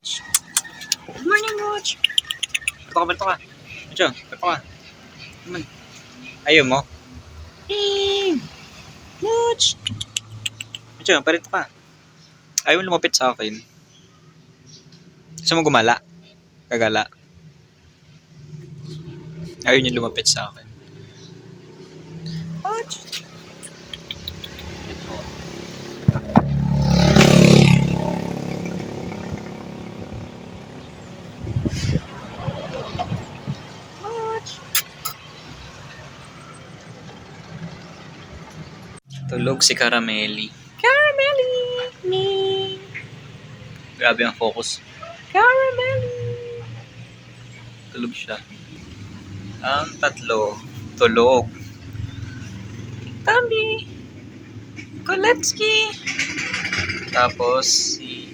Good morning, Coach. Bato ka. Diyan, bato ka. Naman. Ayaw mo? Coach. Diyan, parito ka. Ayaw mo lumapit sa akin. Gusto mo gumala? Kagala. Ayaw niyo lumapit sa akin. Coach. Tulog si Caramelli. Caramelli! Me! Grabe ang focus. Caramelli! Tulog siya. Ang tatlo, tulog. Tambi! Koletsky! Tapos si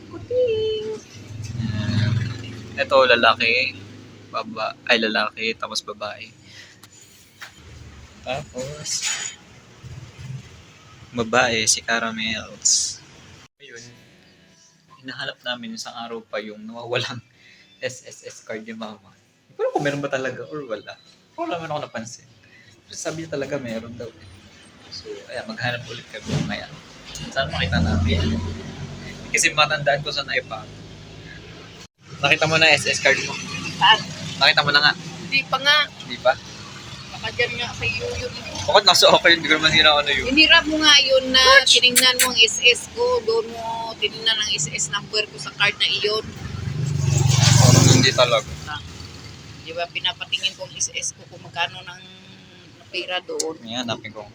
Kuting! Ito, lalaki. Lalaki, tapos babae. Tapos babae, si Caramels. Ayun, hinahanap namin isang araw pa yung nawawalang SSS card ni Mama. Pero kung meron ba talaga or wala. Wala naman ako napansin. Pero sabi niya talaga meron daw. So, ayan, maghanap ulit kami mamaya. Sana makita namin. Kasi matandaan ko sa naipa. Nakita mo na SS card mo? Nakita mo na nga? Hindi pa nga. Hindi pa? Baka dyan nga sa iyo yun. Bakit nasa okay? Hindi ko naman hira ano yun. Hinirap mo nga yun na tinignan mo ang SS ko. Doon mo tinignan ang SS number ko sa card na iyon. Parang hindi talaga. Di ba pinapatingin ko ang SS ko kung magkano ng pera doon. Ayan, hanapin ko.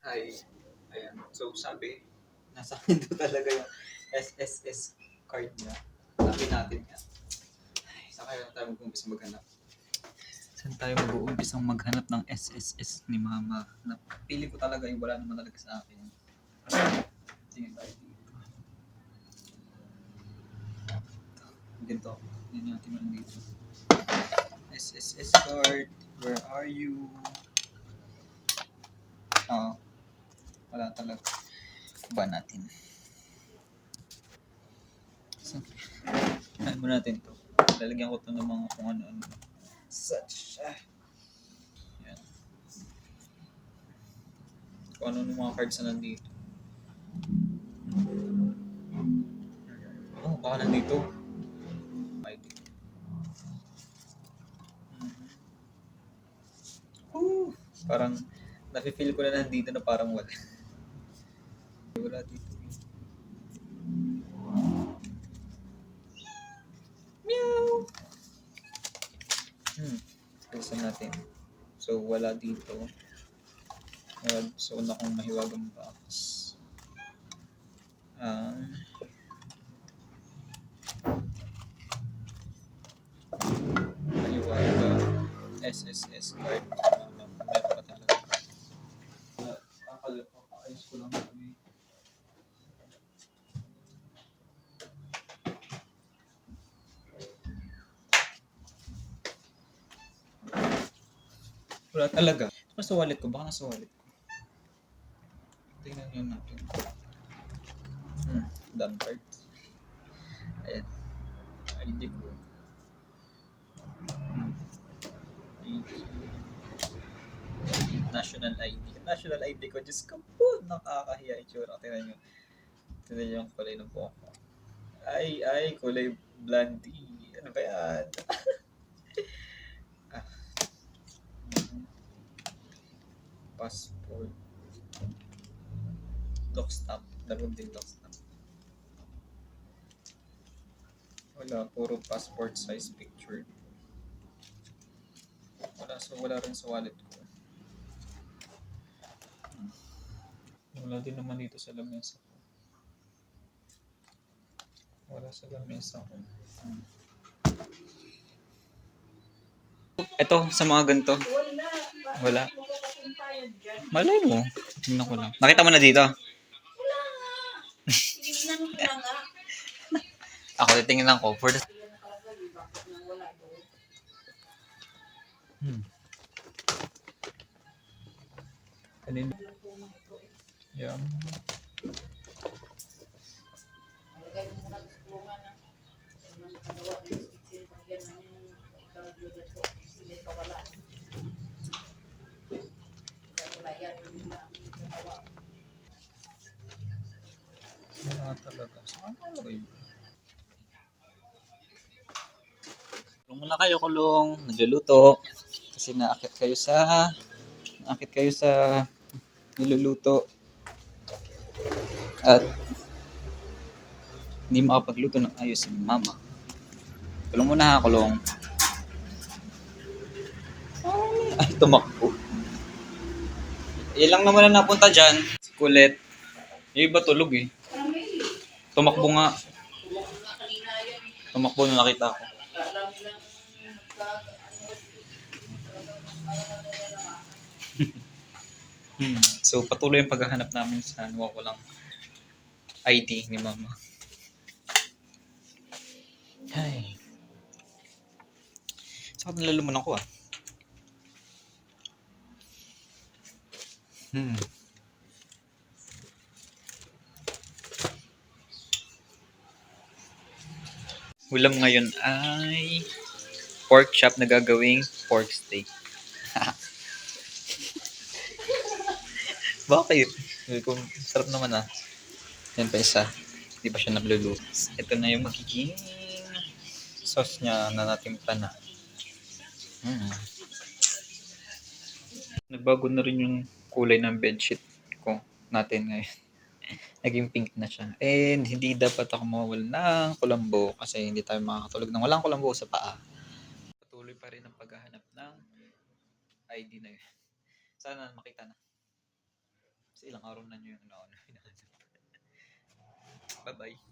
Hi. Ayan. So, sabi, nasa akin doon talaga yung SSS card niya. Hanapin natin yan. Saan kaya tayo mag-umpisa maghanap? Saan tayo mag-uumpisang maghanap ng SSS ni Mama? Napili ko talaga yung wala naman talaga sa akin. Tingin tayo dito. Ganito. Yan natin lang dito. SSS card. Where are you? Wala talaga. Ba natin. So, ano natin to? Lalagyan ko to ng mga kung ano-ano. Such. Yan. Kung ano ng mga cards na nandito. Oh, baka nandito. ID. Parang nafe-feel ko na nandito na parang wala. Wala dito. Meow! Pulsan natin. So, wala dito. So, una kong mahiwagang box. Mahiwaga. SSS card. Meron pa talaga. Ayos ko lang kami. Wala talaga. Nasa wallet ko. Baka nasa wallet ko. Tingnan nyo natin. Dumb cards. Ayan. ID ko. National ID. National ID ko. Diyos ko po. Nakakahiya itsura. Tingnan nyo. Tingnan nyo yung kulay ng buhok ko. Ay, kulay blondie. Ano ba yan? Passport. Doc stamp. Dalawang din doc stamp. Wala. Puro passport size picture. Wala rin sa wallet ko. Wala din naman dito sa lamesa ko. Wala sa lamesa ko. Ito, sa mga ganito. Wala. Malay mo. Tingnan ko lang. Nakita mo na dito? Wala nga. Tinignan ko na nga. Ako, titingnan ko. For the... Kanina. Yan. Lagay mo muna sa tulungan ng Ano yun? Kulong muna kayo, kulong. Nagluluto. Kasi naakit kayo sa niluluto. At hindi makapagluto ng ayos si mama. Kulong muna ha, kulong. Ay, tumakbo. Ilang naman na napunta dyan. Si Kulit. Yung iba tulog eh. Tumakbo nga. Tumakbo nung nakita ko. So, patuloy yung paghahanap namin sa nawawalang ID ni mama. Ay. Saka nalalaman ako ah. Ulam ngayon ay pork chop na gagawing pork steak. Bakit? Kung sarap naman ah. Yan pa isa. Hindi pa siya nagluluto. Ito na yung magiging sauce niya na natimpla na. Nagbago na rin yung kulay ng bedsheet ko natin ngayon. Naging pink na siya. And hindi dapat ako mawawala ng kulambo kasi hindi tayo makakatulog ng walang kulambo sa paa. Patuloy pa rin ang paghahanap ng ID na yun. Sana makita na. Kasi ilang araw na nyo yung nauna. Bye-bye.